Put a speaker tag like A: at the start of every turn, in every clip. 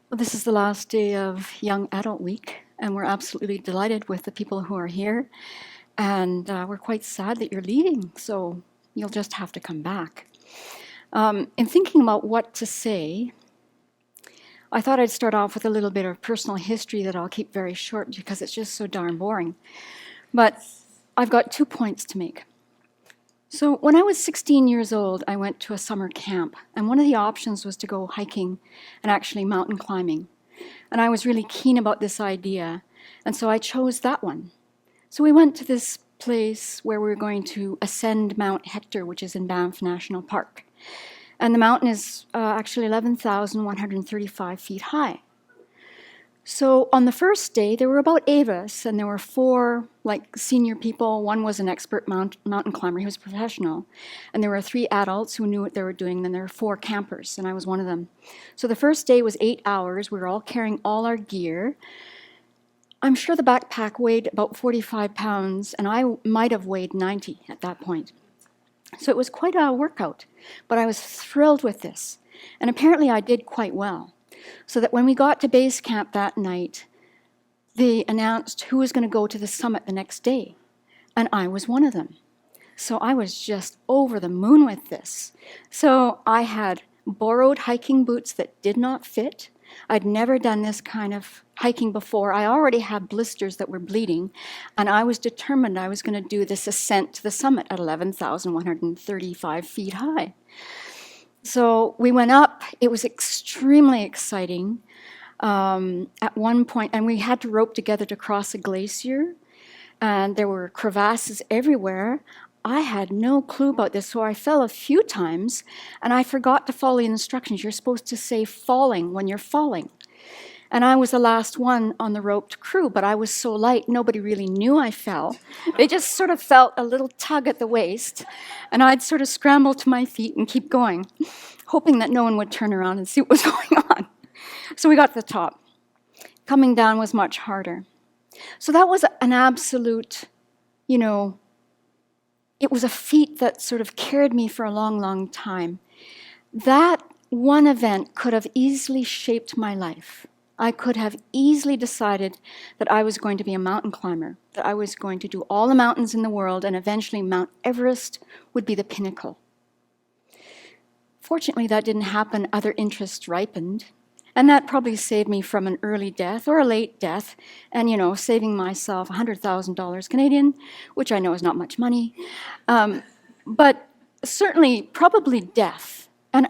A: Well, this is the last day of Young Adult Week, and we're absolutely delighted with the people who are here. And we're quite sad that you're leaving, so you'll just have to come back. In thinking about what to say, I thought I'd start off with a little bit of personal history that I'll keep very short because it's just so darn boring. But I've got 2 points to make. So when I was 16 years old, I went to a summer camp, and one of the options was to go hiking and actually mountain climbing. And I was really keen about this idea, and so I chose that one. So we went to this place where we were going to ascend Mount Hector, which is in Banff National Park. And the mountain is actually 11,135 feet high. So on the first day, there were about 8 of us, and there were 4 senior people. One was an expert mountain climber, he was a professional. And there were 3 adults who knew what they were doing, and there were 4 campers, and I was one of them. So the first day was 8 hours. We were all carrying all our gear. I'm sure the backpack weighed about 45 pounds, and I might have weighed 90 at that point. So it was quite a workout, but I was thrilled with this. And apparently I did quite well. So that when we got to base camp that night, they announced who was going to go to the summit the next day. And I was one of them. So I was just over the moon with this. So I had borrowed hiking boots that did not fit. I'd never done this kind of hiking before. I already had blisters that were bleeding, and I was determined I was going to do this ascent to the summit at 11,135 feet high. So we went up. It was extremely exciting at one point, and we had to rope together to cross a glacier, and there were crevasses everywhere. I had no clue about this, so I fell a few times, and I forgot to follow the instructions. You're supposed to say falling when you're falling. And I was the last one on the roped crew, but I was so light, nobody really knew I fell. They just sort of felt a little tug at the waist, and I'd sort of scramble to my feet and keep going, hoping that no one would turn around and see what was going on. So we got to the top. Coming down was much harder. So that was an absolute, it was a feat that sort of carried me for a long, long time. That one event could have easily shaped my life. I could have easily decided that I was going to be a mountain climber, that I was going to do all the mountains in the world, and eventually Mount Everest would be the pinnacle. Fortunately, that didn't happen. Other interests ripened, and that probably saved me from an early death or a late death, and, saving myself $100,000 Canadian, which I know is not much money, but certainly probably death. And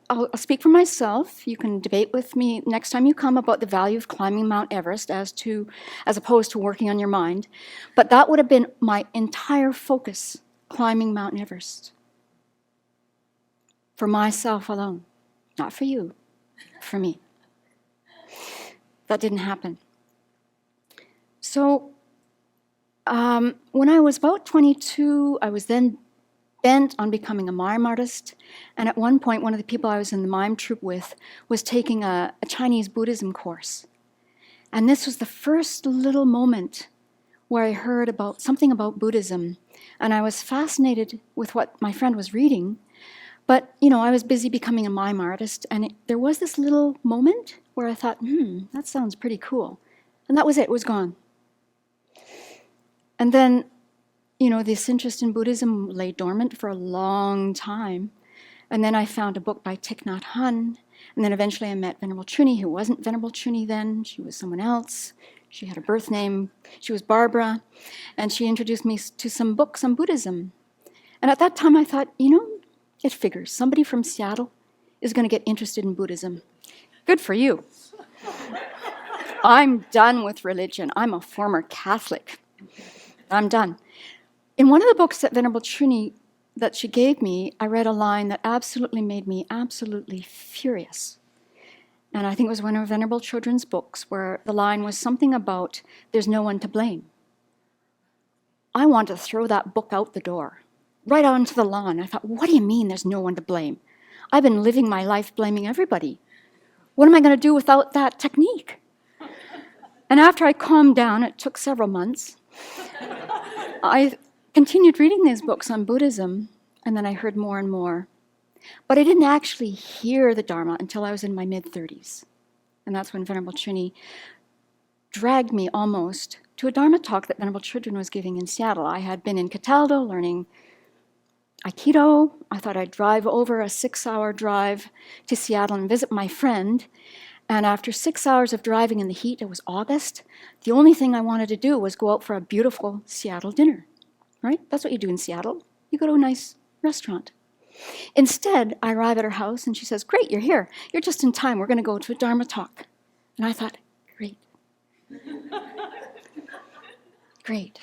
A: I'll speak for myself. You can debate with me next time you come about the value of climbing Mount Everest as opposed to working on your mind. But that would have been my entire focus, climbing Mount Everest. For myself alone, not for you, for me. That didn't happen. So when I was about 22, I was then bent on becoming a mime artist. And at one point, one of the people I was in the mime troupe with was taking a Chinese Buddhism course. And this was the first little moment where I heard about something about Buddhism. And I was fascinated with what my friend was reading. But, I was busy becoming a mime artist. And there was this little moment where I thought, that sounds pretty cool. And that was it. It was gone. And then this interest in Buddhism lay dormant for a long time. And then I found a book by Thich Nhat Hanh. And then eventually I met Venerable Chuni, who wasn't Venerable Chuni then. She was someone else. She had a birth name. She was Barbara. And she introduced me to some books on Buddhism. And at that time I thought, it figures. Somebody from Seattle is going to get interested in Buddhism. Good for you. I'm done with religion. I'm a former Catholic. I'm done. In one of the books that Venerable Chuni that she gave me, I read a line that absolutely made me absolutely furious. And I think it was one of Venerable Children's books where the line was something about, there's no one to blame. I want to throw that book out the door, right onto the lawn. I thought, what do you mean there's no one to blame? I've been living my life blaming everybody. What am I going to do without that technique? And after I calmed down, it took several months, I continued reading these books on Buddhism, and then I heard more and more. But I didn't actually hear the Dharma until I was in my mid-30s. And that's when Venerable Trini dragged me almost to a Dharma talk that Venerable Children was giving in Seattle. I had been in Cataldo learning Aikido. I thought I'd drive over a 6-hour drive to Seattle and visit my friend. And after 6 hours of driving in the heat, it was August, the only thing I wanted to do was go out for a beautiful Seattle dinner, right? That's what you do in Seattle. You go to a nice restaurant. Instead, I arrive at her house and she says, "Great, you're here. You're just in time. We're going to go to a Dharma talk." And I thought, great. Great.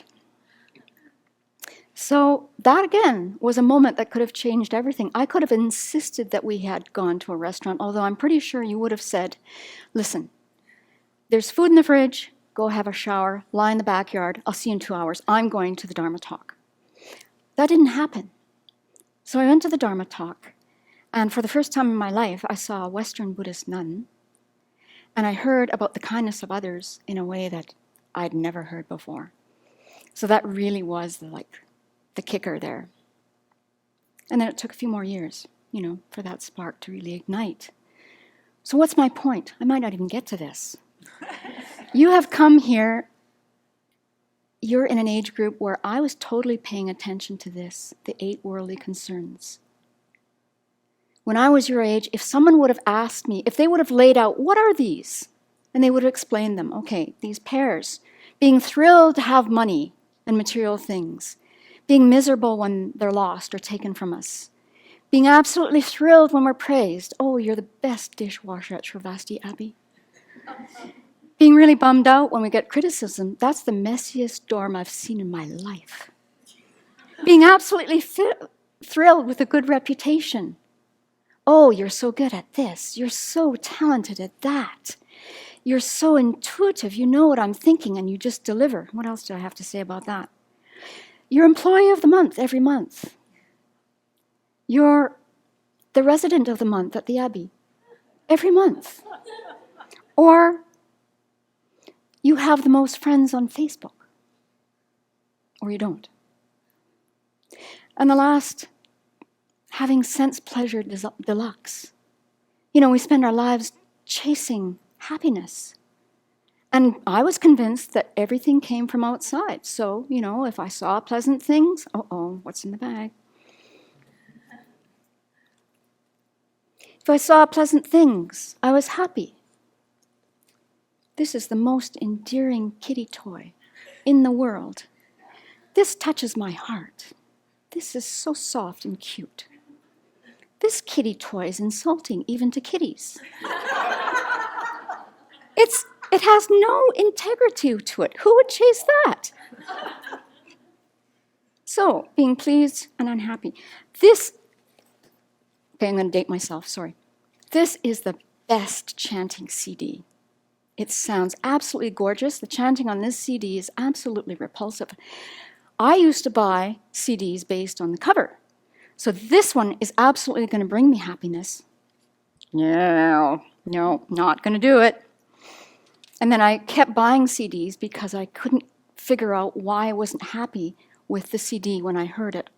A: So that, again, was a moment that could have changed everything. I could have insisted that we had gone to a restaurant, although I'm pretty sure you would have said, "Listen, there's food in the fridge. Go have a shower. Lie in the backyard. I'll see you in 2 hours. I'm going to the Dharma talk." That didn't happen. So I went to the Dharma talk, and for the first time in my life, I saw a Western Buddhist nun, and I heard about the kindness of others in a way that I'd never heard before. So that really was the kicker there. And then it took a few more years, for that spark to really ignite. So what's my point? I might not even get to this. You have come here, you're in an age group where I was totally paying attention to this, the 8 worldly concerns. When I was your age, if someone would have asked me, if they would have laid out, "What are these?" And they would have explained them. Okay, these pairs, being thrilled to have money and material things, being miserable when they're lost or taken from us, being absolutely thrilled when we're praised. "Oh, you're the best dishwasher at Sravasti, Abbey." Being really bummed out when we get criticism. That's the messiest dorm I've seen in my life. Being absolutely thrilled with a good reputation. "Oh, you're so good at this. You're so talented at that. You're so intuitive. You know what I'm thinking and you just deliver." What else do I have to say about that? You're Employee of the Month every month. You're the Resident of the Month at the Abbey every month. Or you have the most friends on Facebook. Or you don't. And the last, having sense pleasure deluxe. We spend our lives chasing happiness. And I was convinced that everything came from outside. So, if I saw pleasant things, what's in the bag? If I saw pleasant things, I was happy. This is the most endearing kitty toy in the world. This touches my heart. This is so soft and cute. This kitty toy is insulting even to kitties. It has no integrity to it. Who would chase that? So, being pleased and unhappy. I'm going to date myself, sorry. This is the best chanting CD. It sounds absolutely gorgeous. The chanting on this CD is absolutely repulsive. I used to buy CDs based on the cover. So this one is absolutely going to bring me happiness. No, not going to do it. And then I kept buying CDs because I couldn't figure out why I wasn't happy with the CD when I heard it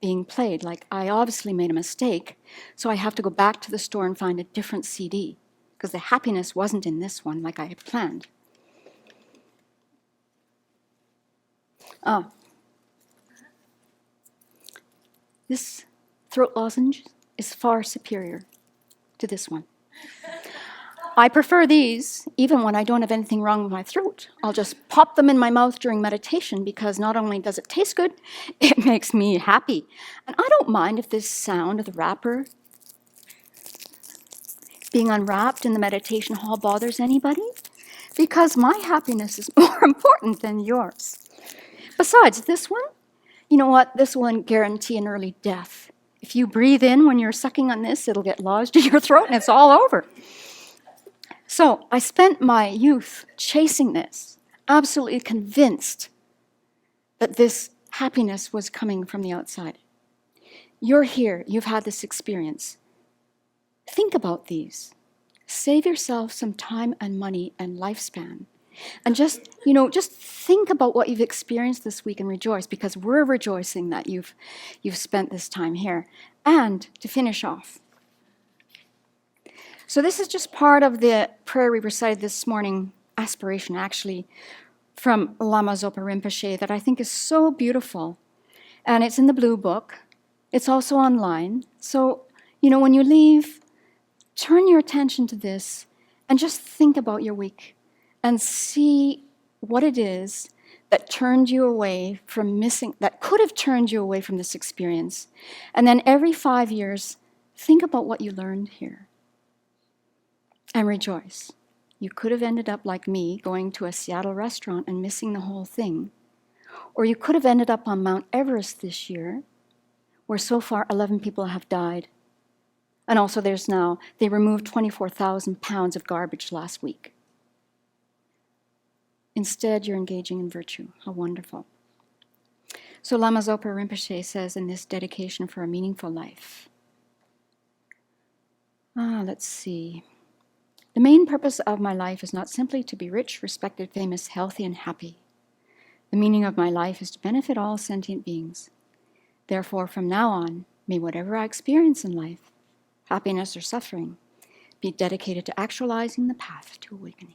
A: being played. I obviously made a mistake, so I have to go back to the store and find a different CD because the happiness wasn't in this one like I had planned. This throat lozenge is far superior to this one. I prefer these even when I don't have anything wrong with my throat. I'll just pop them in my mouth during meditation because not only does it taste good, it makes me happy. And I don't mind if this sound of the wrapper being unwrapped in the meditation hall bothers anybody, because my happiness is more important than yours. Besides, this one, you know what? This will guarantee an early death. If you breathe in when you're sucking on this, it'll get lodged in your throat and it's all over. So I spent my youth chasing this, absolutely convinced that this happiness was coming from the outside. You're here, you've had this experience. Think about these. Save yourself some time and money and lifespan. And just think about what you've experienced this week and rejoice, because we're rejoicing that you've spent this time here. And to finish off, So this is just part of the prayer we recited this morning, aspiration actually, from Lama Zopa Rinpoche that I think is so beautiful. And it's in the Blue Book. It's also online. So, when you leave, turn your attention to this and just think about your week and see what it is that turned you away from that could have turned you away from this experience. And then every 5 years, think about what you learned here and rejoice. You could have ended up like me, going to a Seattle restaurant and missing the whole thing. Or you could have ended up on Mount Everest this year, where so far 11 people have died. And also they removed 24,000 pounds of garbage last week. Instead, you're engaging in virtue. How wonderful. So Lama Zopa Rinpoche says in this dedication for a meaningful life. Let's see. The main purpose of my life is not simply to be rich, respected, famous, healthy, and happy. The meaning of my life is to benefit all sentient beings. Therefore, from now on, may whatever I experience in life, happiness or suffering, be dedicated to actualizing the path to awakening.